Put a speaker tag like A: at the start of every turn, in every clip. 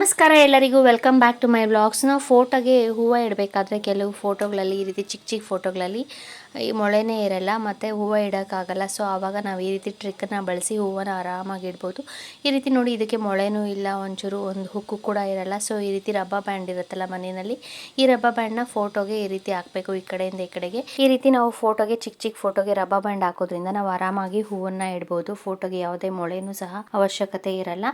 A: ನಮಸ್ಕಾರ ಎಲ್ಲರಿಗೂ, welcome back to my vlogs. ನಾವು ಫೋಟೋಗೆ ಹೂವು ಇಡಬೇಕಾದ್ರೆ ಕೆಲವು ಫೋಟೋಗಳಲ್ಲಿ ಈ ರೀತಿ ಚಿಕ್ಕ ಚಿಕ್ಕ ಫೋಟೋಗಳಲ್ಲಿ ಈ ಮೊಳೆನೇ ಇರಲ್ಲ ಮತ್ತು ಹೂವು ಇಡೋಕ್ಕಾಗಲ್ಲ. ಸೊ ಆವಾಗ ನಾವು ಈ ರೀತಿ ಟ್ರಿಕ್ಕನ್ನು ಬಳಸಿ ಹೂವನ್ನು ಆರಾಮಾಗಿ ಇಡ್ಬೋದು. ಈ ರೀತಿ ನೋಡಿ, ಇದಕ್ಕೆ ಮೊಳೆನೂ ಇಲ್ಲ, ಒಂಚೂರು ಒಂದು ಹುಕ್ಕು ಕೂಡ ಇರಲ್ಲ. ಸೊ ಈ ರೀತಿ ರಬ್ಬರ್ ಬ್ಯಾಂಡ್ ಇರುತ್ತಲ್ಲ ಮನೆಯಲ್ಲಿ, ಈ ರಬ್ಬರ್ ಬ್ಯಾಂಡ್ನ ಫೋಟೋಗೆ ಈ ರೀತಿ ಹಾಕಬೇಕು, ಈ ಕಡೆಯಿಂದ ಈ ಕಡೆಗೆ. ಈ ರೀತಿ ನಾವು ಫೋಟೋಗೆ ಚಿಕ್ಕ ಚಿಕ್ಕ ಫೋಟೋಗೆ ರಬ್ಬರ್ ಬ್ಯಾಂಡ್ ಹಾಕೋದ್ರಿಂದ ನಾವು ಆರಾಮಾಗಿ ಹೂವನ್ನು ಇಡ್ಬೋದು. ಫೋಟೋಗೆ ಯಾವುದೇ ಮೊಳೆನೂ ಸಹ ಅವಶ್ಯಕತೆ ಇರಲ್ಲ.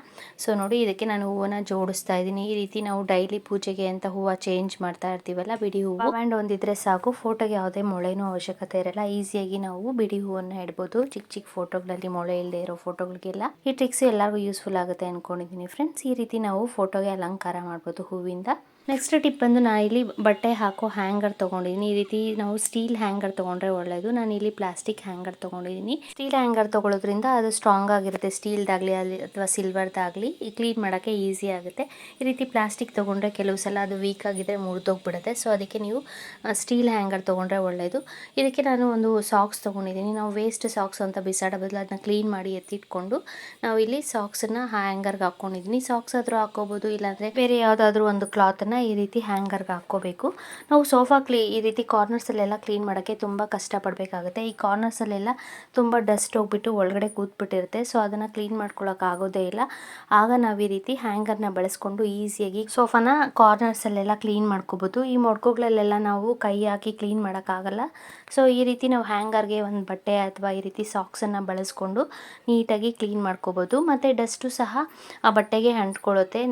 A: ಸೊ ನೋಡಿ, ಇದಕ್ಕೆ ನಾನು ಹೂವನ್ನು ಜೋಡಿಸ್ತಾ ಇದ್ದೀನಿ. ಈ ರೀತಿ ನಾವು ಡೈಲಿ ಪೂಜೆಗೆ ಅಂತ ಹೂವು ಚೇಂಜ್ ಮಾಡ್ತಾ ಇರ್ತೀವಲ್ಲ, ಬಿಡಿ ಹೂವು ಬ್ಯಾಂಡ್ ಒಂದಿದ್ರೆ ಸಾಕು, ಫೋಟೋಗೆ ಯಾವುದೇ ಮೊಳೆನೂ ಅವಶ್ಯಕತೆ ಇರಲ್ಲ. ಈಸಿಯಾಗಿ ನಾವು ಬಿಡಿ ಹೂವನ್ನ ಇಡ್ಬೋದು. ಚಿಕ್ಕ ಚಿಕ್ಕ ಫೋಟೋಗಳಲ್ಲಿ ಮೊಳೆ ಇಲ್ಲದೆ ಇರೋ ಫೋಟೋಗಳಿಗೆಲ್ಲ ಈ ಟ್ರಿಕ್ಸ್ ಎಲ್ಲರಿಗೂ ಯೂಸ್ಫುಲ್ ಆಗುತ್ತೆ ಅನ್ಕೊಂಡಿದ್ದೀನಿ ಫ್ರೆಂಡ್ಸ್. ಈ ರೀತಿ ನಾವು ಫೋಟೋಗೆ ಅಲಂಕಾರ ಮಾಡ್ಬೋದು ಹೂವಿಂದ. ನೆಕ್ಸ್ಟ್ ಟಿಪ್ ಬಂದು, ನಾನು ಇಲ್ಲಿ ಬಟ್ಟೆ ಹಾಕೋ ಹ್ಯಾಂಗರ್ ತೊಗೊಂಡಿದ್ದೀನಿ. ಈ ರೀತಿ ನಾವು ಸ್ಟೀಲ್ ಹ್ಯಾಂಗರ್ ತೊಗೊಂಡ್ರೆ ಒಳ್ಳೆಯದು. ನಾನು ಇಲ್ಲಿ ಪ್ಲಾಸ್ಟಿಕ್ ಹ್ಯಾಂಗರ್ ತೊಗೊಂಡಿದ್ದೀನಿ. ಸ್ಟೀಲ್ ಹ್ಯಾಂಗರ್ ತೊಗೊಳೋದ್ರಿಂದ ಅದು ಸ್ಟ್ರಾಂಗ್ ಆಗಿರುತ್ತೆ. ಸ್ಟೀಲ್ದಾಗಲಿ ಅಲ್ಲಿ ಅಥವಾ ಸಿಲ್ವರ್ದಾಗಲಿ ಕ್ಲೀನ್ ಮಾಡೋಕ್ಕೆ ಈಸಿ ಆಗುತ್ತೆ. ಈ ರೀತಿ ಪ್ಲಾಸ್ಟಿಕ್ ತೊಗೊಂಡ್ರೆ ಕೆಲವು ಸಲ ಅದು ವೀಕ್ ಆಗಿದ್ದರೆ ಮುರಿದೋಗ್ಬಿಡುತ್ತೆ. ಸೊ ಅದಕ್ಕೆ ನೀವು ಸ್ಟೀಲ್ ಹ್ಯಾಂಗರ್ ತೊಗೊಂಡ್ರೆ ಒಳ್ಳೆಯದು. ಇದಕ್ಕೆ ನಾನು ಒಂದು ಸಾಕ್ಸ್ ತೊಗೊಂಡಿದ್ದೀನಿ. ನಾವು ವೇಸ್ಟ್ ಸಾಕ್ಸ್ ಅಂತ ಬಿಸಾಡೋ ಬದಲು ಅದನ್ನ ಕ್ಲೀನ್ ಮಾಡಿ ಎತ್ತಿಟ್ಕೊಂಡು ನಾವು ಇಲ್ಲಿ ಸಾಕ್ಸನ್ನು ಹ್ಯಾಂಗರ್ಗೆ ಹಾಕ್ಕೊಂಡಿದ್ದೀನಿ. ಸಾಕ್ಸ್ ಆದರೂ ಹಾಕ್ಕೋಬೋದು, ಇಲ್ಲಾಂದರೆ ಬೇರೆ ಯಾವುದಾದ್ರೂ ಒಂದು ಕ್ಲಾತನ್ನು ಈ ರೀತಿ ಹ್ಯಾಂಗರ್ಗೆ ಹಾಕ್ಕೋಬೇಕು. ನಾವು ಸೋಫಾ ಈ ರೀತಿ ಕಾರ್ನರ್ಸಲ್ಲೆಲ್ಲ ಕ್ಲೀನ್ ಮಾಡೋಕ್ಕೆ ತುಂಬ ಕಷ್ಟಪಡಬೇಕಾಗುತ್ತೆ. ಈ ಕಾರ್ನರ್ಸಲ್ಲೆಲ್ಲ ತುಂಬ ಡಸ್ಟ್ ಹೋಗ್ಬಿಟ್ಟು ಒಳಗಡೆ ಕೂತ್ಬಿಟ್ಟಿರುತ್ತೆ. ಸೊ ಅದನ್ನು ಕ್ಲೀನ್ ಮಾಡ್ಕೊಳ್ಳೋಕೆ ಆಗೋದೇ ಇಲ್ಲ. ಆಗ ನಾವು ಈ ರೀತಿ ಹ್ಯಾಂಗರ್ನ ಬಳಸ್ಕೊಂಡು ಈಸಿಯಾಗಿ ಸೋಫಾನ ಕಾರ್ನರ್ಸಲ್ಲೆಲ್ಲ ಕ್ಲೀನ್ ಮಾಡ್ಕೋಬೋದು. ಈ ಮೊಡ್ಕುಗಳಲ್ಲೆಲ್ಲ ನಾವು ಕೈ ಹಾಕಿ ಕ್ಲೀನ್ ಮಾಡೋಕ್ಕಾಗಲ್ಲ. ಸೊ ಈ ರೀತಿ ನಾವು ಹ್ಯಾಂಗರ್ಗೆ ಒಂದು ಬಟ್ಟೆ ಅಥವಾ ಈ ರೀತಿ ಸಾಕ್ಸನ್ನು ಬಳಸ್ಕೊಂಡು ನೀಟಾಗಿ ಕ್ಲೀನ್ ಮಾಡ್ಕೋಬೋದು. ಮತ್ತು ಡಸ್ಟು ಸಹ ಆ ಬಟ್ಟೆಗೆ ಅಂಟ್ಕೊಳ್ಳುತ್ತೆ,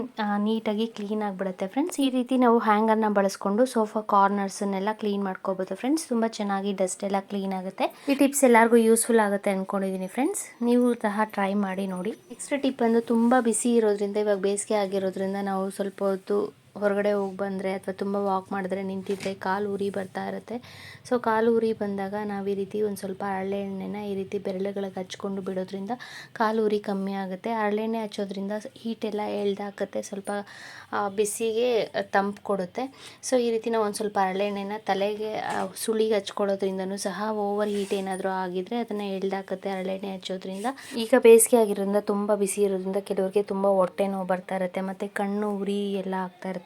A: ನೀಟಾಗಿ ಕ್ಲೀನ್ ಆಗಿಬಿಡುತ್ತೆ ಫ್ರೆಂಡ್ಸ್. ಈ ರೀತಿ ನಾವು ಹ್ಯಾಂಗರ್ನ ಬಳಸ್ಕೊಂಡು ಸೋಫಾ ಕಾರ್ನರ್ಸನ್ನೆಲ್ಲ ಕ್ಲೀನ್ ಮಾಡ್ಕೋಬೋದು ಫ್ರೆಂಡ್ಸ್. ತುಂಬ ಚೆನ್ನಾಗಿ ಡಸ್ಟ್ ಎಲ್ಲ ಕ್ಲೀನ್ ಆಗುತ್ತೆ. ಈ ಟಿಪ್ಸ್ ಎಲ್ಲರಿಗೂ ಯೂಸ್ಫುಲ್ ಆಗುತ್ತೆ ಅಂದ್ಕೊಂಡಿದ್ದೀನಿ ಫ್ರೆಂಡ್ಸ್. ನೀವು ಸಹ ಟ್ರೈ ಮಾಡಿ ನೋಡಿ. ನೆಕ್ಸ್ಟ್ ಟಿಪ್ ಬಂದು, ತುಂಬ ಬಿಸಿ ಇರೋದ್ರಿಂದ, ಇವಾಗ ಬೇಸಿಗೆ ಆಗಿರೋದ್ರಿಂದ ನಾವು ಸ್ವಲ್ಪ ಹೊತ್ತು ಹೊರಗಡೆ ಹೋಗಿ ಬಂದರೆ ಅಥವಾ ತುಂಬ ವಾಕ್ ಮಾಡಿದ್ರೆ ನಿಂತಿದ್ದರೆ ಕಾಲು ಉರಿ ಬರ್ತಾ ಇರುತ್ತೆ. ಸೊ ಕಾಲು ಉರಿ ಬಂದಾಗ ನಾವು ಈ ರೀತಿ ಒಂದು ಸ್ವಲ್ಪ ಹರಳೆಣ್ಣೆನ ಈ ರೀತಿ ಬೆರಳುಗಳಿಗೆ ಹಚ್ಕೊಂಡು ಬಿಡೋದ್ರಿಂದ ಕಾಲು ಉರಿ ಕಮ್ಮಿ ಆಗುತ್ತೆ. ಹರಳೆಣ್ಣೆ ಹಚ್ಚೋದ್ರಿಂದ ಹೀಟೆಲ್ಲ ಎಳ್ದಾಕತ್ತೆ, ಸ್ವಲ್ಪ ಬಿಸಿಗೆ ತಂಪು ಕೊಡುತ್ತೆ. ಸೊ ಈ ರೀತಿ ನಾವು ಒಂದು ಸ್ವಲ್ಪ ಹರಳೆಣ್ಣೆನ ತಲೆಗೆ ಸುಳಿಗೆ ಹಚ್ಕೊಳ್ಳೋದ್ರಿಂದನೂ ಸಹ ಓವರ್ ಹೀಟ್ ಏನಾದರೂ ಆಗಿದ್ರೆ ಅದನ್ನು ಎಳ್ದಾಕತ್ತೆ ಹರಳೆಣ್ಣೆ ಹಚ್ಚೋದ್ರಿಂದ. ಈಗ ಬೇಸಿಗೆ ಆಗಿರೋದ್ರಿಂದ ತುಂಬ ಬಿಸಿ ಇರೋದ್ರಿಂದ ಕೆಲವರಿಗೆ ತುಂಬ ಹೊಟ್ಟೆ ನೋವು ಬರ್ತಾ ಇರುತ್ತೆ, ಮತ್ತು ಕಣ್ಣು ಉರಿ ಎಲ್ಲ ಆಗ್ತಾ ಇರುತ್ತೆ.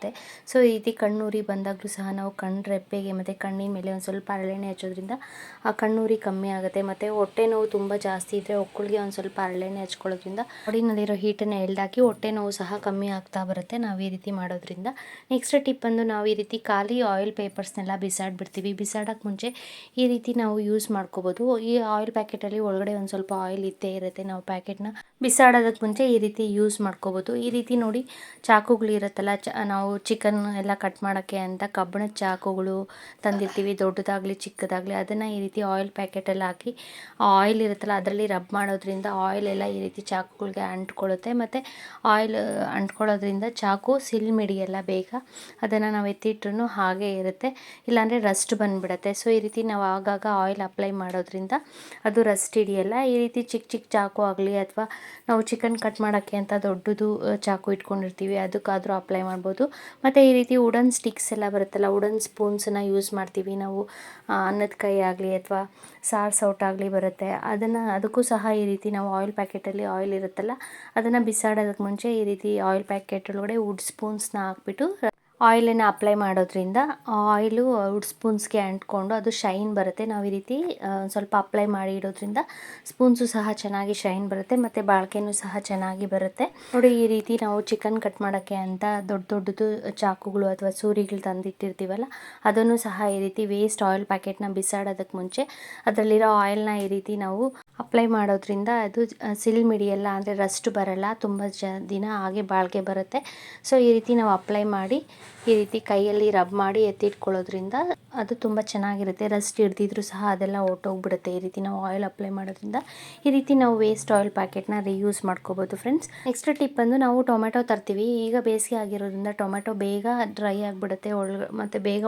A: ಸೊ ಈ ರೀತಿ ಕಣ್ಣು ಉರಿ ಬಂದಾಗಲೂ ಸಹ ನಾವು ಕಣ್ಣು ರೆಪ್ಪೆಗೆ ಮತ್ತು ಕಣ್ಣಿನ ಮೇಲೆ ಒಂದು ಸ್ವಲ್ಪ ಹರಳೆಣ್ಣೆ ಹಚ್ಚೋದ್ರಿಂದ ಆ ಕಣ್ಣುರಿ ಕಮ್ಮಿ ಆಗುತ್ತೆ. ಮತ್ತು ಹೊಟ್ಟೆ ನೋವು ತುಂಬ ಜಾಸ್ತಿ ಇದ್ದರೆ ಒಕ್ಕಳಿಗೆ ಒಂದು ಸ್ವಲ್ಪ ಹರಳೆಣ್ಣೆ ಹಚ್ಕೊಳ್ಳೋದ್ರಿಂದ ಬಾಡಿನಲ್ಲಿರೋ ಹೀಟನ್ನು ಎಳ್ದಾಕಿ ಹೊಟ್ಟೆ ನೋವು ಸಹ ಕಮ್ಮಿ ಆಗ್ತಾ ಬರುತ್ತೆ ನಾವು ಈ ರೀತಿ ಮಾಡೋದ್ರಿಂದ. ನೆಕ್ಸ್ಟ್ ಟಿಪ್ ಬಂದು, ನಾವು ಈ ರೀತಿ ಖಾಲಿ ಆಯಿಲ್ ಪೇಪರ್ಸ್ನೆಲ್ಲ ಬಿಸಾಡ್ಬಿಡ್ತೀವಿ. ಬಿಸಾಡೋಕ್ಕೆ ಮುಂಚೆ ಈ ರೀತಿ ನಾವು ಯೂಸ್ ಮಾಡ್ಕೋಬೋದು. ಈ ಆಯಿಲ್ ಪ್ಯಾಕೆಟಲ್ಲಿ ಒಳಗಡೆ ಒಂದು ಸ್ವಲ್ಪ ಆಯಿಲ್ ಇದ್ದೇ ಇರುತ್ತೆ. ನಾವು ಪ್ಯಾಕೆಟ್ನ ಬಿಸಾಡೋದಕ್ಕೆ ಮುಂಚೆ ಈ ರೀತಿ ಯೂಸ್ ಮಾಡ್ಕೋಬೋದು. ಈ ರೀತಿ ನೋಡಿ, ಚಾಕುಗಳಿರುತ್ತಲ್ಲ, ನಾವು ಚಿಕನ್ ಎಲ್ಲ ಕಟ್ ಮಾಡೋಕ್ಕೆ ಅಂತ ಕಬ್ಬಿಣದ ಚಾಕುಗಳು ತಂದಿರ್ತೀವಿ, ದೊಡ್ಡದಾಗಲಿ ಚಿಕ್ಕದಾಗಲಿ. ಅದನ್ನು ಈ ರೀತಿ ಆಯಿಲ್ ಪ್ಯಾಕೆಟಲ್ಲಿ ಹಾಕಿ ಆಯಿಲ್ ಇರುತ್ತಲ್ಲ ಅದರಲ್ಲಿ ರಬ್ ಮಾಡೋದ್ರಿಂದ ಆಯಿಲ್ ಎಲ್ಲ ಈ ರೀತಿ ಚಾಕುಗಳಿಗೆ ಅಂಟ್ಕೊಳ್ಳುತ್ತೆ. ಮತ್ತು ಆಯಿಲ್ ಅಂಟ್ಕೊಳ್ಳೋದ್ರಿಂದ ಚಾಕು ಸಿಲ್ಮಿಡಿಯಲ್ಲ ಬೇಗ. ಅದನ್ನು ನಾವು ಎತ್ತಿಟ್ರೂ ಹಾಗೇ ಇರುತ್ತೆ, ಇಲ್ಲಾಂದರೆ ರಸ್ಟ್ ಬಂದುಬಿಡುತ್ತೆ. ಸೊ ಈ ರೀತಿ ನಾವು ಆಗಾಗ ಆಯಿಲ್ ಅಪ್ಲೈ ಮಾಡೋದ್ರಿಂದ ಅದು ರಸ್ಟ್ ಹಿಡಿಯಲ್ಲ. ಈ ರೀತಿ ಚಿಕ್ಕ ಚಿಕ್ಕ ಚಾಕು ಆಗಲಿ ಅಥವಾ ನಾವು ಚಿಕನ್ ಕಟ್ ಮಾಡೋಕ್ಕೆ ಅಂತ ದೊಡ್ಡದು ಚಾಕು ಇಟ್ಕೊಂಡಿರ್ತೀವಿ, ಅದಕ್ಕಾದರೂ ಅಪ್ಲೈ ಮಾಡ್ಬೋದು. ಮತ್ತು ಈ ರೀತಿ ವುಡನ್ ಸ್ಟಿಕ್ಸ್ ಎಲ್ಲ ಬರುತ್ತಲ್ಲ, ವುಡನ್ ಸ್ಪೂನ್ಸನ್ನು ಯೂಸ್ ಮಾಡ್ತೀವಿ ನಾವು. ಅನ್ನದ ಕೈ ಆಗಲಿ ಅಥವಾ ಸಾರು ಸೌಟಾಗಲಿ ಬರುತ್ತೆ, ಅದಕ್ಕೂ ಸಹ ಈ ರೀತಿ ನಾವು ಆಯಿಲ್ ಪ್ಯಾಕೆಟಲ್ಲಿ ಆಯಿಲ್ ಇರುತ್ತಲ್ಲ ಅದನ್ನು ಬಿಸಾಡೋದಕ್ಕೆ ಮುಂಚೆ ಈ ರೀತಿ ಆಯಿಲ್ ಪ್ಯಾಕೆಟ್ ಒಳಗಡೆ ವುಡ್ ಸ್ಪೂನ್ಸ್ನ ಹಾಕ್ಬಿಟ್ಟು ಆಯಿಲನ್ನು ಅಪ್ಲೈ ಮಾಡೋದ್ರಿಂದ ಆಯಿಲು ವುಡ್ ಸ್ಪೂನ್ಸ್ಗೆ ಅಂಟ್ಕೊಂಡು ಅದು ಶೈನ್ ಬರುತ್ತೆ. ನಾವು ಈ ರೀತಿ ಸ್ವಲ್ಪ ಅಪ್ಲೈ ಮಾಡಿ ಇಡೋದ್ರಿಂದ ಸ್ಪೂನ್ಸು ಸಹ ಚೆನ್ನಾಗಿ ಶೈನ್ ಬರುತ್ತೆ, ಮತ್ತು ಬಾಳಿಕೆನೂ ಸಹ ಚೆನ್ನಾಗಿ ಬರುತ್ತೆ ನೋಡಿ. ಈ ರೀತಿ ನಾವು ಚಿಕನ್ ಕಟ್ ಮಾಡೋಕ್ಕೆ ಅಂತ ದೊಡ್ಡದು ಚಾಕುಗಳು ಅಥವಾ ಸೂರಿಗಳು ತಂದಿಟ್ಟಿರ್ತೀವಲ್ಲ, ಅದನ್ನು ಸಹ ಈ ರೀತಿ ವೇಸ್ಟ್ ಆಯಿಲ್ ಪ್ಯಾಕೆಟ್ನ ಬಿಸಾಡೋದಕ್ಕೆ ಮುಂಚೆ ಅದರಲ್ಲಿರೋ ಆಯಿಲ್ನ ಈ ರೀತಿ ನಾವು ಅಪ್ಲೈ ಮಾಡೋದ್ರಿಂದ ಅದು ಸಿಲ್ಮಿಡಿಯಲ್ಲ, ಅಂದರೆ ರಸ್ಟ್ ಬರಲ್ಲ, ತುಂಬ ದಿನ ಹಾಗೆ ಬಾಳಿಕೆ ಬರುತ್ತೆ. ಸೊ ಈ ರೀತಿ ನಾವು ಅಪ್ಲೈ ಮಾಡಿ ಈ ರೀತಿ ಕೈಯಲ್ಲಿ ರಬ್ ಮಾಡಿ ಎತ್ತಿಟ್ಕೊಳ್ಳೋದ್ರಿಂದ ಅದು ತುಂಬ ಚೆನ್ನಾಗಿರುತ್ತೆ. ರಸ್ಟ್ ಹಿಡ್ದಿದ್ರು ಸಹ ಅದೆಲ್ಲ ಹೊರ್ಟೋಗ್ಬಿಡುತ್ತೆ ಈ ರೀತಿ ನಾವು ಆಯಿಲ್ ಅಪ್ಲೈ ಮಾಡೋದ್ರಿಂದ. ಈ ರೀತಿ ನಾವು ವೇಸ್ಟ್ ಆಯಿಲ್ ಪ್ಯಾಕೆಟ್ನ ರೀಯೂಸ್ ಮಾಡ್ಕೋಬೋದು ಫ್ರೆಂಡ್ಸ್. ನೆಕ್ಸ್ಟ್ ಟಿಪ್ ಬಂದು, ನಾವು ಟೊಮೆಟೊ ತರ್ತೀವಿ. ಈಗ ಬೇಸಿಗೆ ಆಗಿರೋದ್ರಿಂದ ಟೊಮೆಟೊ ಬೇಗ ಡ್ರೈ ಆಗಿಬಿಡುತ್ತೆ ಮತ್ತು ಬೇಗ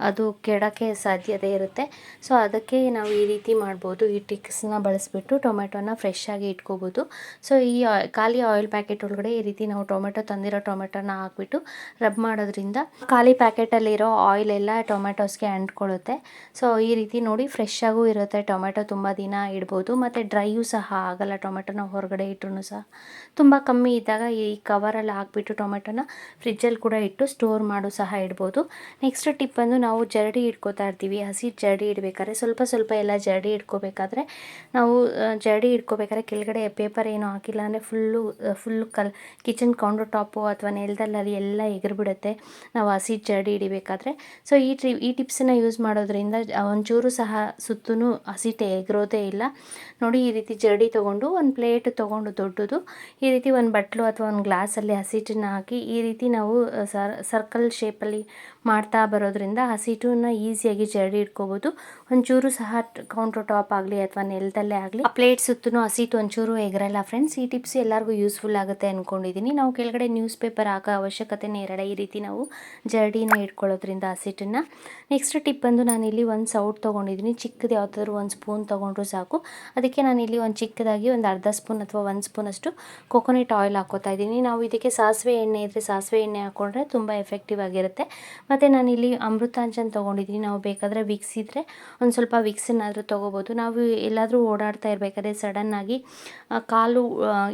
A: ಅದು ಕೆಡೋಕ್ಕೆ ಸಾಧ್ಯತೆ ಇರುತ್ತೆ. ಸೊ ಅದಕ್ಕೆ ನಾವು ಈ ರೀತಿ ಮಾಡ್ಬೋದು. ಈ ಟ್ರಿಕ್ಸ್ನ ಬಳಸಿಬಿಟ್ಟು ಟೊಮೆಟೊನ ಫ್ರೆಶ್ ಆಗಿ ಇಟ್ಕೋಬೋದು. ಸೊ ಈ ಖಾಲಿ ಆಯಿಲ್ ಪ್ಯಾಕೆಟ್ ಒಳಗಡೆ ಈ ರೀತಿ ನಾವು ತಂದಿರೋ ಟೊಮೆಟೊನ ಹಾಕ್ಬಿಟ್ಟು ರಬ್ ಮಾಡೋದು ಮಾಡೋದ್ರಿಂದ ಖಾಲಿ ಪ್ಯಾಕೆಟಲ್ಲಿರೋ ಆಯಿಲ್ ಎಲ್ಲ ಟೊಮೆಟೊಸ್ಗೆ ಅಂಟ್ಕೊಳ್ಳುತ್ತೆ. ಸೊ ಈ ರೀತಿ ನೋಡಿ ಫ್ರೆಶ್ ಆಗೂ ಇರುತ್ತೆ ಟೊಮೆಟೊ, ತುಂಬ ದಿನ ಇಡ್ಬೋದು ಮತ್ತು ಡ್ರೈಯೂ ಸಹ ಆಗಲ್ಲ. ಟೊಮೆಟೊನ ಹೊರಗಡೆ ಇಟ್ಟರು ಸಹ ತುಂಬ ಕಮ್ಮಿ ಇದ್ದಾಗ ಈ ಕವರಲ್ಲಿ ಹಾಕ್ಬಿಟ್ಟು ಟೊಮೆಟೊನ ಫ್ರಿಜ್ಜಲ್ಲಿ ಕೂಡ ಇಟ್ಟು ಸ್ಟೋರ್ ಮಾಡು ಸಹ ಇಡ್ಬೋದು. ನೆಕ್ಸ್ಟ್ ಟಿಪ್ ಬಂದು ನಾವು ಜರಡಿ ಇಟ್ಕೋತಾ ಇರ್ತೀವಿ. ಹಸಿ ಜರಡಿ ಇಡಬೇಕಾದ್ರೆ ಸ್ವಲ್ಪ ಎಲ್ಲ ಜರಡಿ ಇಟ್ಕೋಬೇಕಾದ್ರೆ ನಾವು ಜರಡಿ ಇಟ್ಕೋಬೇಕಾದ್ರೆ ಕೆಳಗಡೆ ಪೇಪರ್ ಏನೂ ಹಾಕಿಲ್ಲ ಅಂದರೆ ಫುಲ್ಲು ಕಿಚನ್ ಕೌಂಟರ್ ಟಾಪು ಅಥವಾ ನೆಲದಲ್ಲಿ ಎಲ್ಲ ಎಗರ್ಬಿಡುತ್ತೆ ನಾವು ಹಸಿ ಜರಡಿ ಹಿಡಿಬೇಕಾದ್ರೆ. ಸೊ ಈ ಟಿಪ್ಸನ್ನು ಯೂಸ್ ಮಾಡೋದ್ರಿಂದ ಒಂಚೂರು ಸಹ ಸುತ್ತೂ ಹಸಿಟೆ ಎಗರೋದೇ ಇಲ್ಲ. ನೋಡಿ ಈ ರೀತಿ ಜರಡಿ ತೊಗೊಂಡು ಒಂದು ಪ್ಲೇಟ್ ತೊಗೊಂಡು ದೊಡ್ಡದು ಈ ರೀತಿ ಒಂದು ಬಟ್ಲು ಅಥವಾ ಒಂದು ಗ್ಲಾಸಲ್ಲಿ ಹಸಿಟ್ಟನ್ನು ಹಾಕಿ ಈ ರೀತಿ ನಾವು ಸರ್ಕಲ್ ಶೇಪಲ್ಲಿ ಮಾಡ್ತಾ ಬರೋದ್ರಿಂದ ಹಸಿಟನ್ನ ಈಸಿಯಾಗಿ ಜರಡಿ ಇಟ್ಕೋಬೋದು. ಒಂಚೂರು ಸಹ ಕೌಂಟರ್ ಟಾಪ್ ಆಗಲಿ ಅಥವಾ ನೆಲದಲ್ಲೇ ಆಗಲಿ ಆ ಪ್ಲೇಟ್ ಸುತ್ತೂ ಹಸಿಟ್ಟು ಒಂಚೂರು ಎಗರಲ್ಲ ಫ್ರೆಂಡ್ಸ್. ಈ ಟಿಪ್ಸ್ ಎಲ್ಲರಿಗೂ ಯೂಸ್ಫುಲ್ ಆಗುತ್ತೆ ಅಂದ್ಕೊಂಡಿದ್ದೀನಿ. ನಾವು ಕೆಳಗಡೆ ನ್ಯೂಸ್ ಪೇಪರ್ ಹಾಕೋ ಅವಶ್ಯಕತೆನೇ ಇರಲ್ಲ ಈ ರೀತಿ ನಾವು ಜರಡಿನ ಇಟ್ಕೊಳ್ಳೋದ್ರಿಂದ ಹಸಿಟ್ಟನ್ನು. ನೆಕ್ಸ್ಟ್ ಟಿಪ್ ಬಂದು ನಾನಿಲ್ಲಿ ಒಂದು ಸೌಟ್ ತೊಗೊಂಡಿದ್ದೀನಿ. ಚಿಕ್ಕದು ಯಾವುದಾದ್ರೂ ಒಂದು ಸ್ಪೂನ್ ತೊಗೊಂಡ್ರು ಸಾಕು. ಅದಕ್ಕೆ ನಾನಿಲ್ಲಿ ಒಂದು ಚಿಕ್ಕದಾಗಿ ಒಂದು ಅರ್ಧ ಸ್ಪೂನ್ ಅಥವಾ ಒಂದು ಸ್ಪೂನಷ್ಟು ಕೊಕೊನಟ್ ಆಯಿಲ್ ಹಾಕ್ಕೋತಾ ಇದ್ದೀನಿ. ನಾವು ಇದಕ್ಕೆ ಸಾಸಿವೆ ಎಣ್ಣೆ ಇದ್ದರೆ ಸಾಸಿವೆ ಎಣ್ಣೆ ಹಾಕ್ಕೊಂಡ್ರೆ ತುಂಬ ಎಫೆಕ್ಟಿವ್ ಆಗಿರುತ್ತೆ. ಮತ್ತು ನಾನಿಲ್ಲಿ ಅಮೃತಾಂಜನ್ ತೊಗೊಂಡಿದ್ದೀನಿ. ನಾವು ಬೇಕಾದರೆ ವಿಕ್ಸ್ ಇದ್ದರೆ ಒಂದು ಸ್ವಲ್ಪ ವಿಕ್ಸನ್ನಾದರೂ ತೊಗೋಬೋದು. ನಾವು ಎಲ್ಲಾದರೂ ಓಡಾಡ್ತಾ ಇರಬೇಕಾದ್ರೆ ಸಡನ್ನಾಗಿ ಕಾಲು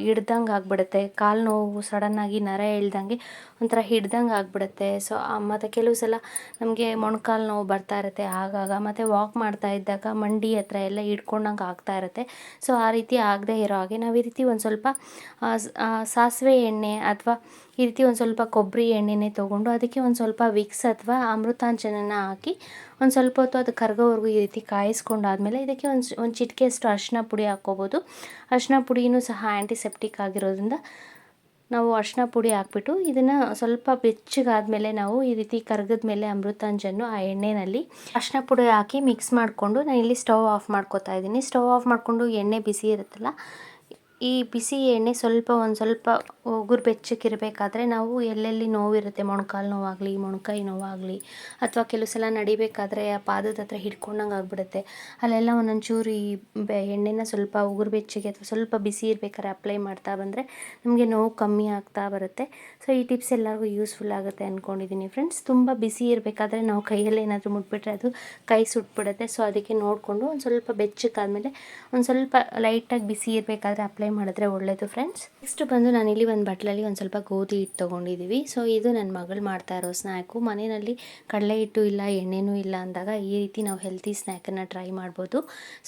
A: ಹಿಡ್ದಂಗೆ ಆಗಿಬಿಡುತ್ತೆ. ಕಾಲು ನೋವು ಸಡನ್ನಾಗಿ ನರ ಎಳ್ದಂಗೆ ಒಂಥರ ಹಿಡ್ದಂಗೆ ಆಗಿಬಿಡುತ್ತೆ. ಸೊ ಮತ್ತು ಕೆಲವು ಸಲ ನಮಗೆ ಮೊಣಕಾಲು ನೋವು ಬರ್ತಾ ಇರುತ್ತೆ ಆಗಾಗ. ಮತ್ತು ವಾಕ್ ಮಾಡ್ತಾ ಇದ್ದಾಗ ಮಂಡಿ ಹತ್ರ ಎಲ್ಲ ಹಿಡ್ಕೊಂಡಂಗೆ ಆಗ್ತಾ ಇರುತ್ತೆ. ಸೊ ಆ ರೀತಿ ಆಗದೆ ಇರೋ ಹಾಗೆ ನಾವು ಈ ರೀತಿ ಒಂದು ಸ್ವಲ್ಪ ಸಾಸಿವೆ ಎಣ್ಣೆ ಅಥವಾ ಈ ರೀತಿ ಒಂದು ಸ್ವಲ್ಪ ಕೊಬ್ಬರಿ ಎಣ್ಣೆನೇ ತೊಗೊಂಡು ಅದಕ್ಕೆ ಒಂದು ಸ್ವಲ್ಪ ವಿಕ್ಸ್ ಅಥವಾ ಅಮೃತಾಂಜನನ್ನು ಹಾಕಿ ಒಂದು ಸ್ವಲ್ಪ ಹೊತ್ತು ಅದು ಕರಗೋವರೆಗೂ ಈ ರೀತಿ ಕಾಯಿಸ್ಕೊಂಡಾದಮೇಲೆ ಇದಕ್ಕೆ ಒಂದು ಚಿಟಿಕೆಯಷ್ಟು ಅರಿಶಿನ ಪುಡಿ ಹಾಕ್ಕೋಬೋದು. ಅರಿಶಿನ ಪುಡಿನೂ ಸಹ ಆ್ಯಂಟಿಸೆಪ್ಟಿಕ್ ಆಗಿರೋದ್ರಿಂದ ನಾವು ಅರಿಶಿನ ಪುಡಿ ಹಾಕ್ಬಿಟ್ಟು ಇದನ್ನು ಸ್ವಲ್ಪ ಬೆಚ್ಚಗಾದಮೇಲೆ ನಾವು ಈ ರೀತಿ ಕರಗದ ಮೇಲೆ ಅಮೃತಾಂಜನ್ನು ಆ ಎಣ್ಣೆಯಲ್ಲಿ ಅರಿಶಿನ ಪುಡಿ ಹಾಕಿ ಮಿಕ್ಸ್ ಮಾಡಿಕೊಂಡು ನಾನಿಲ್ಲಿ ಸ್ಟವ್ ಆಫ್ ಮಾಡ್ಕೋತಾ ಇದ್ದೀನಿ. ಸ್ಟವ್ ಆಫ್ ಮಾಡಿಕೊಂಡು ಎಣ್ಣೆ ಬಿಸಿ ಇರುತ್ತಲ್ಲ, ಈ ಬಿಸಿ ಎಣ್ಣೆ ಒಂದು ಸ್ವಲ್ಪ ಉಗುರು ಬೆಚ್ಚಗಿರಬೇಕಾದ್ರೆ ನಾವು ಎಲ್ಲೆಲ್ಲಿ ನೋವಿರುತ್ತೆ, ಮೊಣಕಾಲು ನೋವಾಗಲಿ ಮೊಣಕೈ ನೋವಾಗಲಿ ಅಥವಾ ಕೆಲವು ಸಲ ನಡಿಬೇಕಾದ್ರೆ ಆ ಪಾದದ ಹತ್ರ ಹಿಡ್ಕೊಂಡಂಗೆ ಆಗಿಬಿಡುತ್ತೆ, ಅಲ್ಲೆಲ್ಲ ಒಂದೊಂಚೂರು ಈ ಎಣ್ಣೆನ ಸ್ವಲ್ಪ ಉಗುರು ಬೆಚ್ಚಗೆ ಅಥವಾ ಸ್ವಲ್ಪ ಬಿಸಿ ಇರಬೇಕಾದ್ರೆ ಅಪ್ಲೈ ಮಾಡ್ತಾ ಬಂದರೆ ನಮಗೆ ನೋವು ಕಮ್ಮಿ ಆಗ್ತಾ ಬರುತ್ತೆ. ಸೊ ಈ ಟಿಪ್ಸ್ ಎಲ್ಲರಿಗೂ ಯೂಸ್ಫುಲ್ ಆಗುತ್ತೆ ಅಂದ್ಕೊಂಡಿದ್ದೀನಿ ಫ್ರೆಂಡ್ಸ್. ತುಂಬ ಬಿಸಿ ಇರಬೇಕಾದ್ರೆ ನಾವು ಕೈಯಲ್ಲಿ ಏನಾದರೂ ಮುಟ್ಬಿಟ್ರೆ ಅದು ಕೈ ಸುಟ್ಬಿಡುತ್ತೆ. ಸೊ ಅದಕ್ಕೆ ನೋಡಿಕೊಂಡು ಒಂದು ಸ್ವಲ್ಪ ಬೆಚ್ಚಗಾದ್ಮೇಲೆ ಒಂದು ಸ್ವಲ್ಪ ಲೈಟಾಗಿ ಬಿಸಿ ಇರಬೇಕಾದ್ರೆ ಅಪ್ಲೈ ಮಾಡಿದ್ರೆ ಒಳ್ಳೆಯದು ಫ್ರೆಂಡ್ಸ್. ನೆಕ್ಸ್ಟ್ ಬಂದು ನಾನಿಲ್ಲಿ ಒಂದು ಬಟ್ಲಲ್ಲಿ ಒಂದು ಸ್ವಲ್ಪ ಗೋಧಿ ಹಿಟ್ಟು ತೊಗೊಂಡಿದ್ದೀವಿ. ಸೊ ಇದು ನನ್ನ ಮಗಳು ಮಾಡ್ತಾ ಇರೋ ಸ್ನ್ಯಾಕು. ಮನೆಯಲ್ಲಿ ಕಡಲೆ ಹಿಟ್ಟು ಇಲ್ಲ ಎಣ್ಣೆನೂ ಇಲ್ಲ ಅಂದಾಗ ಈ ರೀತಿ ನಾವು ಹೆಲ್ತಿ ಸ್ನ್ಯಾಕನ್ನು ಟ್ರೈ ಮಾಡ್ಬೋದು.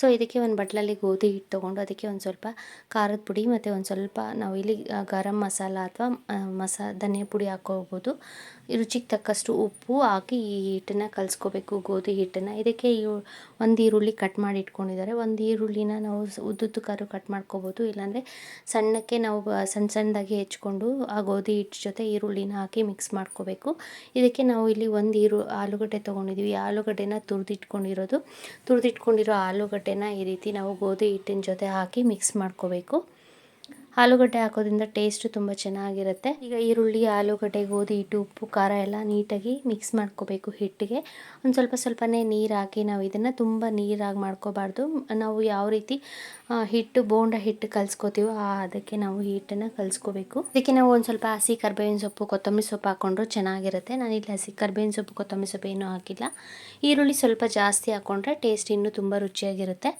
A: ಸೊ ಇದಕ್ಕೆ ಒಂದು ಬಟ್ಲಲ್ಲಿ ಗೋಧಿ ಹಿಟ್ಟು ತೊಗೊಂಡು ಅದಕ್ಕೆ ಒಂದು ಸ್ವಲ್ಪ ಖಾರದ ಪುಡಿ ಮತ್ತು ಒಂದು ಸ್ವಲ್ಪ ನಾವು ಇಲ್ಲಿ ಗರಂ ಮಸಾಲ ಅಥವಾ ಧನಿಯಾ ಪುಡಿ ಹಾಕ್ಕೋಬೋದು. ರುಚಿಗೆ ತಕ್ಕಷ್ಟು ಉಪ್ಪು ಹಾಕಿ ಈ ಹಿಟ್ಟನ್ನು ಕಲಿಸ್ಕೋಬೇಕು, ಗೋಧಿ ಹಿಟ್ಟನ್ನು. ಇದಕ್ಕೆ ಒಂದು ಈರುಳ್ಳಿ ಕಟ್ ಮಾಡಿ ಇಟ್ಕೊಂಡಿದ್ದಾರೆ. ಒಂದು ಈರುಳ್ಳಿನ ನಾವು ಉದ್ದುದ್ದಕ್ಕಾದ್ರೂ ಕಟ್ ಮಾಡ್ಕೋಬೋದು, ಇಲ್ಲಾಂದರೆ ಸಣ್ಣಕ್ಕೆ ನಾವು ಸಣ್ಣದಾಗಿ ಹೆಚ್ಕೊಂಡು ಆ ಗೋಧಿ ಹಿಟ್ಟು ಜೊತೆ ಈರುಳ್ಳಿನ ಹಾಕಿ ಮಿಕ್ಸ್ ಮಾಡ್ಕೋಬೇಕು. ಇದಕ್ಕೆ ನಾವು ಇಲ್ಲಿ ಒಂದು ಆಲೂಗಡ್ಡೆ ತೊಗೊಂಡಿದ್ದೀವಿ. ಆಲೂಗಡ್ಡೆನ ತುರಿದಿಟ್ಕೊಂಡಿರೋ ಆಲೂಗಡ್ಡೆನ ಈ ರೀತಿ ನಾವು ಗೋಧಿ ಹಿಟ್ಟಿನ ಜೊತೆ ಹಾಕಿ ಮಿಕ್ಸ್ ಮಾಡ್ಕೋಬೇಕು. ಆಲೂಗಡ್ಡೆ ಹಾಕೋದ್ರಿಂದ ಟೇಸ್ಟು ತುಂಬ ಚೆನ್ನಾಗಿರುತ್ತೆ. ಈಗ ಈರುಳ್ಳಿ, ಆಲೂಗಡ್ಡೆ, ಗೋಧಿ ಹಿಟ್ಟು, ಉಪ್ಪು, ಖಾರ ಎಲ್ಲ ನೀಟಾಗಿ ಮಿಕ್ಸ್ ಮಾಡ್ಕೋಬೇಕು ಹಿಟ್ಟಿಗೆ. ಒಂದು ಸ್ವಲ್ಪನೇ ನೀರು ಹಾಕಿ ನಾವು ಇದನ್ನು ತುಂಬ ನೀರಾಗಿ ಮಾಡ್ಕೋಬಾರ್ದು. ನಾವು ಯಾವ ರೀತಿ ಬೋಂಡ ಹಿಟ್ಟು ಕಲಿಸ್ಕೋತೀವೋ ಅದಕ್ಕೆ ನಾವು ಹಿಟ್ಟನ್ನು ಕಲಿಸ್ಕೋಬೇಕು. ಇದಕ್ಕೆ ನಾವು ಒಂದು ಸ್ವಲ್ಪ ಹಸಿ ಕರಿಬೇವಿನ ಸೊಪ್ಪು, ಕೊತ್ತಂಬರಿ ಸೊಪ್ಪು ಹಾಕ್ಕೊಂಡ್ರು ಚೆನ್ನಾಗಿರುತ್ತೆ. ನಾನಿಲ್ಲಿ ಹಸಿ ಕರಿಬೇವಿನ ಸೊಪ್ಪು, ಕೊತ್ತಂಬರಿ ಸೊಪ್ಪು ಏನೂ ಹಾಕಿಲ್ಲ. ಈರುಳ್ಳಿ ಸ್ವಲ್ಪ ಜಾಸ್ತಿ ಹಾಕ್ಕೊಂಡ್ರೆ ಟೇಸ್ಟ್ ಇನ್ನೂ ತುಂಬ ರುಚಿಯಾಗಿರುತ್ತೆ.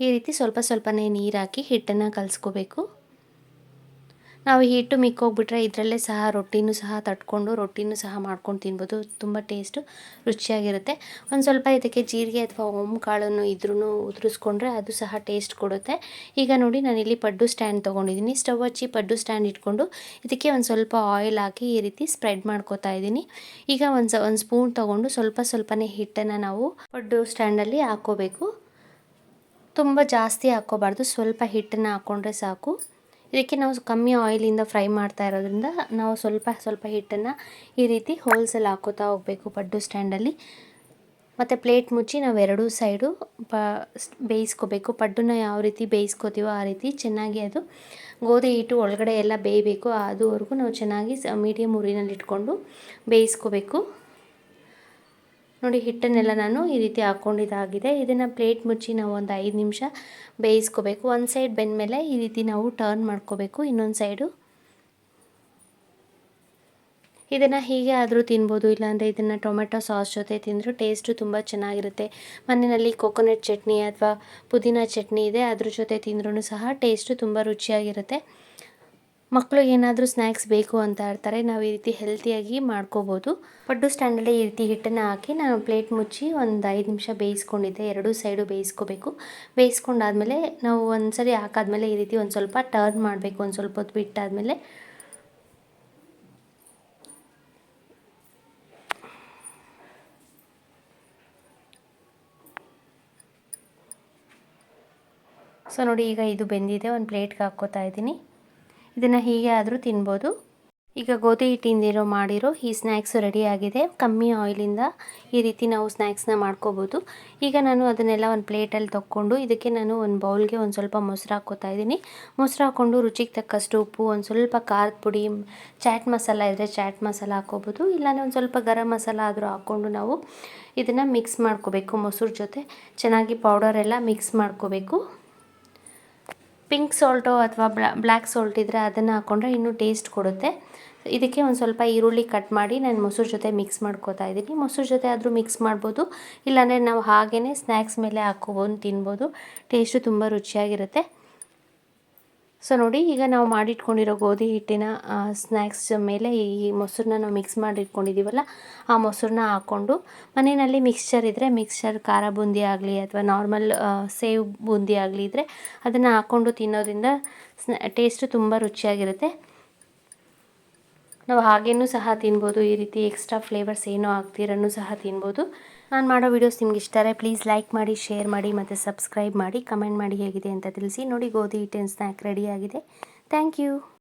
A: ಈ ರೀತಿ ಸ್ವಲ್ಪನೇ ನೀರು ಹಾಕಿ ಹಿಟ್ಟನ್ನು ಕಲಿಸ್ಕೋಬೇಕು. ನಾವು ಹಿಟ್ಟು ಮಿಕ್ಕೋಗ್ಬಿಟ್ರೆ ಇದರಲ್ಲೇ ಸಹ ರೊಟ್ಟಿನೂ ಸಹ ತಟ್ಕೊಂಡು ರೊಟ್ಟಿನೂ ಸಹ ಮಾಡ್ಕೊಂಡು ತಿನ್ಬೋದು. ತುಂಬ ಟೇಸ್ಟು ರುಚಿಯಾಗಿರುತ್ತೆ. ಒಂದು ಸ್ವಲ್ಪ ಇದಕ್ಕೆ ಜೀರಿಗೆ ಅಥವಾ ಓಮ್ ಕಾಳನ್ನು ಇದ್ರೂ ಉದುರಿಸ್ಕೊಂಡ್ರೆ ಅದು ಸಹ ಟೇಸ್ಟ್ ಕೊಡುತ್ತೆ. ಈಗ ನೋಡಿ ನಾನಿಲ್ಲಿ ಪಡ್ಡು ಸ್ಟ್ಯಾಂಡ್ ತೊಗೊಂಡಿದ್ದೀನಿ. ಸ್ಟವ್ ಹಚ್ಚಿ ಪಡ್ಡು ಸ್ಟ್ಯಾಂಡ್ ಇಟ್ಕೊಂಡು ಇದಕ್ಕೆ ಒಂದು ಸ್ವಲ್ಪ ಆಯಿಲ್ ಹಾಕಿ ಈ ರೀತಿ ಸ್ಪ್ರೆಡ್ ಮಾಡ್ಕೋತಾ ಇದ್ದೀನಿ. ಈಗ ಒಂದು ಸ್ಪೂನ್ ತೊಗೊಂಡು ಸ್ವಲ್ಪನೇ ಹಿಟ್ಟನ್ನು ನಾವು ಪಡ್ಡು ಸ್ಟ್ಯಾಂಡಲ್ಲಿ ಹಾಕ್ಕೋಬೇಕು. ತುಂಬ ಜಾಸ್ತಿ ಹಾಕ್ಕೋಬಾರ್ದು, ಸ್ವಲ್ಪ ಹಿಟ್ಟನ್ನು ಹಾಕ್ಕೊಂಡ್ರೆ ಸಾಕು. ಇದಕ್ಕೆ ನಾವು ಕಮ್ಮಿ ಆಯಿಲಿಂದ ಫ್ರೈ ಮಾಡ್ತಾ ಇರೋದ್ರಿಂದ ನಾವು ಸ್ವಲ್ಪ ಹಿಟ್ಟನ್ನು ಈ ರೀತಿ ಹೋಲ್ಸಲ್ಲಿ ಹಾಕೋತಾ ಹೋಗಬೇಕು ಪಡ್ಡು ಸ್ಟ್ಯಾಂಡಲ್ಲಿ. ಮತ್ತು ಪ್ಲೇಟ್ ಮುಚ್ಚಿ ನಾವು ಎರಡೂ ಸೈಡು ಬೇಯಿಸ್ಕೋಬೇಕು. ಪಡ್ಡನ್ನ ಯಾವ ರೀತಿ ಬೇಯಿಸ್ಕೋತೀವೋ ಆ ರೀತಿ ಚೆನ್ನಾಗಿ ಅದು ಗೋಧಿ ಹಿಟ್ಟು ಒಳಗಡೆ ಎಲ್ಲ ಬೇಯಬೇಕು. ಅದುವರೆಗೂ ನಾವು ಚೆನ್ನಾಗಿ ಮೀಡಿಯಮ್ ಉರಿನಲ್ಲಿ ಇಟ್ಕೊಂಡು ಬೇಯಿಸ್ಕೋಬೇಕು. ನೋಡಿ ಹಿಟ್ಟನ್ನೆಲ್ಲ ನಾನು ಈ ರೀತಿ ಹಾಕ್ಕೊಂಡಿದ್ದಾಗಿದೆ. ಇದನ್ನು ಪ್ಲೇಟ್ ಮುಚ್ಚಿ ನಾವು ಒಂದು 5 ನಿಮಿಷ ಬೇಯಿಸ್ಕೋಬೇಕು. ಒಂದು ಸೈಡ್ ಬೆಂದಮೇಲೆ ಈ ರೀತಿ ನಾವು ಟರ್ನ್ ಮಾಡ್ಕೋಬೇಕು ಇನ್ನೊಂದು ಸೈಡು. ಇದನ್ನು ಹೀಗೆ ಆದರೂ ತಿನ್ಬೋದು, ಇಲ್ಲಾಂದರೆ ಇದನ್ನು ಟೊಮೆಟೊ ಸಾಸ್ ಜೊತೆ ತಿಂದರೂ ಟೇಸ್ಟು ತುಂಬ ಚೆನ್ನಾಗಿರುತ್ತೆ. ಮನೆಯಲ್ಲಿ ಕೊಕೊನಟ್ ಚಟ್ನಿ ಅಥವಾ ಪುದೀನ ಚಟ್ನಿ ಇದೆ, ಅದ್ರ ಜೊತೆ ತಿಂದ್ರೂ ಸಹ ಟೇಸ್ಟು ತುಂಬ ರುಚಿಯಾಗಿರುತ್ತೆ. ಮಕ್ಕಳು ಏನಾದರೂ ಸ್ನ್ಯಾಕ್ಸ್ ಬೇಕು ಅಂತ ಇರ್ತಾರೆ, ನಾವು ಈ ರೀತಿ ಹೆಲ್ತಿಯಾಗಿ ಮಾಡ್ಕೋಬೋದು. ಪಡ್ಡು ಸ್ಟ್ಯಾಂಡಲ್ಲಿ ಈ ರೀತಿ ಹಿಟ್ಟನ್ನು ಹಾಕಿ ನಾನು ಪ್ಲೇಟ್ ಮುಚ್ಚಿ ಒಂದು 5 ನಿಮಿಷ ಬೇಯಿಸ್ಕೊಂಡಿದ್ದೆ. ಎರಡೂ ಸೈಡು ಬೇಯಿಸ್ಕೋಬೇಕು. ಬೇಯಿಸ್ಕೊಂಡಾದ್ಮೇಲೆ ನಾವು ಒಂದ್ಸರಿ ಹಾಕಾದ್ಮೇಲೆ ಈ ರೀತಿ ಒಂದು ಸ್ವಲ್ಪ ಟರ್ನ್ ಮಾಡಬೇಕು. ಒಂದು ಸ್ವಲ್ಪ ಹೊತ್ತು ಬಿಟ್ಟಾದಮೇಲೆ ಸೊ ನೋಡಿ, ಈಗ ಇದು ಬೆಂದಿದೆ. ಒಂದು ಪ್ಲೇಟ್ಗೆ ಹಾಕ್ಕೋತಾ ಇದ್ದೀನಿ. ಇದನ್ನು ಹೀಗೆ ಆದರೂ ತಿನ್ಬೋದು. ಈಗ ಗೋಧಿ ಹಿಟ್ಟಿಂದಿರೋ ಮಾಡಿರೋ ಈ ಸ್ನ್ಯಾಕ್ಸು ರೆಡಿಯಾಗಿದೆ. ಕಮ್ಮಿ ಆಯಿಲಿಂದ ಈ ರೀತಿ ನಾವು ಸ್ನ್ಯಾಕ್ಸ್ನ ಮಾಡ್ಕೋಬೋದು. ಈಗ ನಾನು ಅದನ್ನೆಲ್ಲ ಒಂದು ಪ್ಲೇಟಲ್ಲಿ ತಗೊಂಡು ಇದಕ್ಕೆ ನಾನು ಒಂದು ಬೌಲ್ಗೆ ಒಂದು ಸ್ವಲ್ಪ ಮೊಸರು ಹಾಕ್ಕೋತಾ ಇದ್ದೀನಿ. ಮೊಸರು ಹಾಕ್ಕೊಂಡು ರುಚಿಗೆ ತಕ್ಕಷ್ಟು ಉಪ್ಪು, ಒಂದು ಸ್ವಲ್ಪ ಖಾರದ ಪುಡಿ, ಚಾಟ್ ಮಸಾಲ ಇದ್ದರೆ ಚಾಟ್ ಮಸಾಲ ಹಾಕ್ಕೋಬೋದು, ಇಲ್ಲಾಂದರೆ ಒಂದು ಸ್ವಲ್ಪ ಗರಂ ಮಸಾಲ ಆದರೂ ಹಾಕ್ಕೊಂಡು ನಾವು ಇದನ್ನು ಮಿಕ್ಸ್ ಮಾಡ್ಕೋಬೇಕು. ಮೊಸರು ಜೊತೆ ಚೆನ್ನಾಗಿ ಪೌಡರೆಲ್ಲ ಮಿಕ್ಸ್ ಮಾಡ್ಕೋಬೇಕು. ಪಿಂಕ್ ಸಾಲ್ಟು ಅಥವಾ ಬ್ಲ್ಯಾಕ್ ಸಾಲ್ಟ್ ಇದ್ದರೆ ಅದನ್ನು ಹಾಕ್ಕೊಂಡ್ರೆ ಇನ್ನೂ ಟೇಸ್ಟ್ ಕೊಡುತ್ತೆ. ಇದಕ್ಕೆ ಒಂದು ಸ್ವಲ್ಪ ಈರುಳ್ಳಿ ಕಟ್ ಮಾಡಿ ನಾನು ಮೊಸರು ಜೊತೆ ಮಿಕ್ಸ್ ಮಾಡ್ಕೋತಾ ಇದ್ದೀನಿ. ಮೊಸರು ಜೊತೆ ಆದರೂ ಮಿಕ್ಸ್ ಮಾಡ್ಬೋದು, ಇಲ್ಲಾಂದರೆ ನಾವು ಹಾಗೇ ಸ್ನ್ಯಾಕ್ಸ್ ಮೇಲೆ ಹಾಕ್ಕೊಬೋದು, ತಿನ್ಬೋದು. ಟೇಸ್ಟು ತುಂಬ ರುಚಿಯಾಗಿರುತ್ತೆ. ಸೊ ನೋಡಿ, ಈಗ ನಾವು ಮಾಡಿಟ್ಕೊಂಡಿರೋ ಗೋಧಿ ಹಿಟ್ಟಿನ ಸ್ನ್ಯಾಕ್ಸ್ ಮೇಲೆ ಈ ಮೊಸರನ್ನ ನಾವು ಮಿಕ್ಸ್ ಮಾಡಿಟ್ಕೊಂಡಿದ್ದೀವಲ್ಲ, ಆ ಮೊಸರನ್ನ ಹಾಕ್ಕೊಂಡು ಮನೆಯಲ್ಲಿ ಮಿಕ್ಸ್ಚರ್ ಇದ್ದರೆ ಮಿಕ್ಸ್ಚರ್, ಖಾರ ಬೂಂದಿ ಆಗಲಿ ಅಥವಾ ನಾರ್ಮಲ್ ಸೇವ್ ಬೂಂದಿ ಆಗಲಿ ಇದ್ದರೆ ಅದನ್ನು ಹಾಕ್ಕೊಂಡು ತಿನ್ನೋದ್ರಿಂದ ಟೇಸ್ಟು ತುಂಬ ರುಚಿಯಾಗಿರುತ್ತೆ. ನಾವು ಹಾಗೇನೂ ಸಹ ತಿನ್ಬೋದು. ಈ ರೀತಿ ಎಕ್ಸ್ಟ್ರಾ ಫ್ಲೇವರ್ಸ್ ಏನೂ ಆಗ್ತಿರನ್ನು ಸಹ ತಿನ್ಬೋದು. ನಾನು ಮಾಡೋ ವೀಡಿಯೋಸ್ ನಿಮ್ಗೆ ಇಷ್ಟ ಆದರೆ ಪ್ಲೀಸ್ ಲೈಕ್ ಮಾಡಿ, ಶೇರ್ ಮಾಡಿ ಮತ್ತು ಸಬ್ಸ್ಕ್ರೈಬ್ ಮಾಡಿ. ಕಮೆಂಟ್ ಮಾಡಿ ಹೇಗಿದೆ ಅಂತ ತಿಳಿಸಿ. ನೋಡಿ, ಗೋಧಿ ಹಿಟ್ಟಿನ ಸ್ನ್ಯಾಕ್ ರೆಡಿಯಾಗಿದೆ. Thank you.